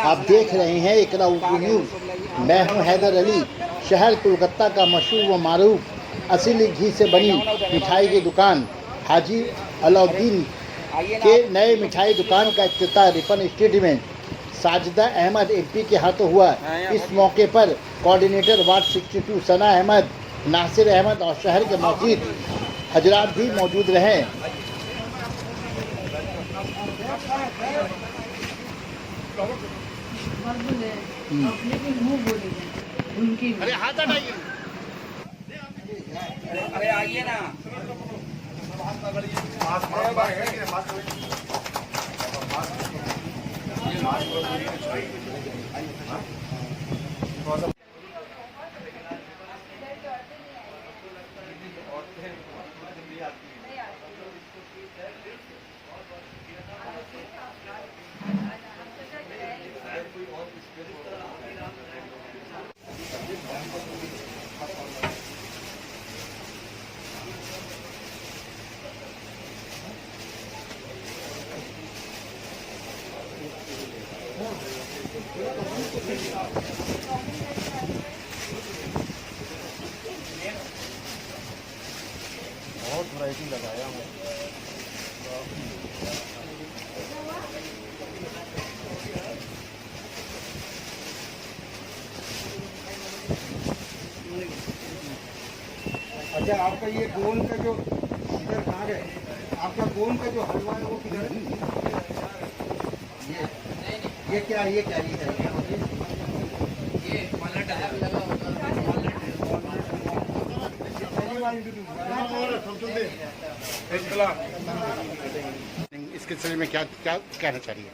आप देख रहे हैं इकरा उर्दू न्यूज़। मैं हूं हैदर अली। शहर कोलकाता का मशहूर व मारूफ असली घी से बनी मिठाई की दुकान हाजी अलाउद्दीन के नए मिठाई दुकान का इफ्तिताह रिपन स्ट्रीट में साजिदा अहमद एमपी के हाथों हुआ। इस मौके पर कोऑर्डिनेटर वार्ड 62 सना अहमद, नासिर अहमद और शहर के मौजूद हजरात भी मौजूद रहे। अरे हाथ हटाइए, अरे आइए ना। बहुत वैरायटी लगाया हूँ। अच्छा, आपका ये गोंद का जो इधर कहाँ है, आपका गोंद का जो हलवा है वो किधर है? ये क्या है? ये क्या है? ये पलट है। इसके सिलसिले में क्या क्या कहना चाहिए?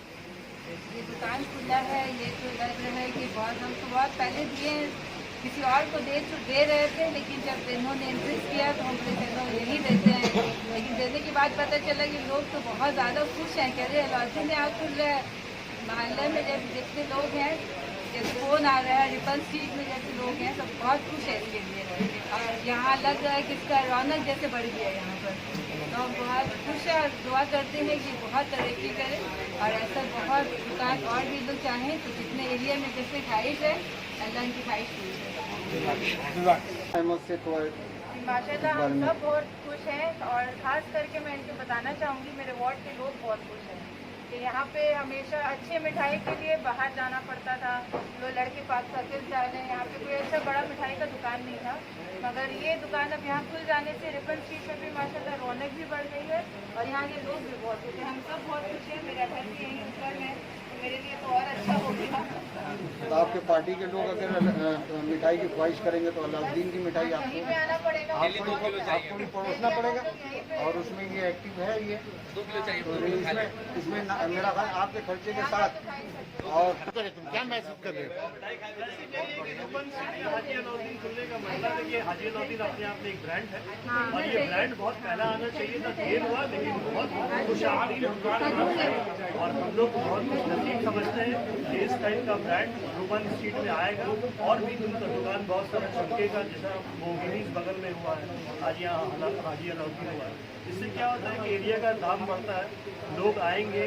ये दुकान खुला है, ये तो लग रहा है कि हम तो बहुत पहले दिए, किसी और को दे रहे थे, लेकिन जब इन्होंने इंसिस्ट किया तो हम चलो यही देते हैं। लेकिन देने के बाद पता चला कि लोग तो बहुत ज़्यादा खुश हैं। कह रहे अलाउद्दीन आप खुल रहे हैं मोहल्ले में, जब जितने लोग हैं, जैसे फ़ोन आ रहा है, रिपन स्ट्रीट में जैसे लोग हैं, सब बहुत खुश है इसके लिए। और यहाँ लग रहा है कि इसका रौनक जैसे बढ़ गया है यहाँ पर, तो हम बहुत खुश हैं और दुआ करते हैं कि बहुत तरक्की करे और ऐसा बहुत दुकान और भी लोग चाहें तो जितने एरिया में जैसे ख्वाहिश है, अल्लाह की ख्वाहिश पूरी करे। माशाल्लाह हम सब बहुत खुश हैं और ख़ास करके मैं इनको बताना चाहूँगी, मेरे वार्ड के लोग बहुत खुश हैं कि यहाँ पे हमेशा अच्छी मिठाई के लिए बाहर जाना पड़ता था। लोग लड़के पास सर्किल जा रहे हैं, यहाँ पे कोई ऐसा बड़ा मिठाई का दुकान नहीं था, मगर ये दुकान अब यहाँ खुल जाने से रिपन स्ट्रीट में भी माशाल्लाह रौनक भी बढ़ गई है और यहाँ के लोग भी बहुत खुश हैं। हम सब बहुत खुश हैं। मेरा घर भी यहीं ऊपर है, तो मेरे लिए तो और अच्छा हो गया। तो आपके पार्टी के लोग अगर मिठाई की ख्वाहिश करेंगे तो अलाउद्दीन की मिठाई यहीं पे आना पड़ेगा, आपको भी परोसना पड़ेगा। और उसमें ये एक्टिव है, ये 2 किलो चाहिए। इसमें मेरा भाई आपके खर्चे के साथ। और तुम क्या महसूस कर रहे हो? हाजी अलाउद्दीन खुलने का मतलब है कि हाजी अलाउद्दीन अपने आप में एक ब्रांड है और ये ब्रांड बहुत पहला आना चाहिए था, देर हुआ लेकिन बहुत खुशहाली और हम लोग बहुत खुशनसीब समझते हैं कि इस टाइप का ब्रांड रिपन स्ट्रीट में आएगा और भी उनका दुकान बहुत सारा चमकेगा, जैसा मोगिनीज बगल में हुआ है, आज यहाँ हाजी अलाउद्दीन हुआ है। इससे क्या होता है कि एरिया का दाम बढ़ता है, लोग आएंगे।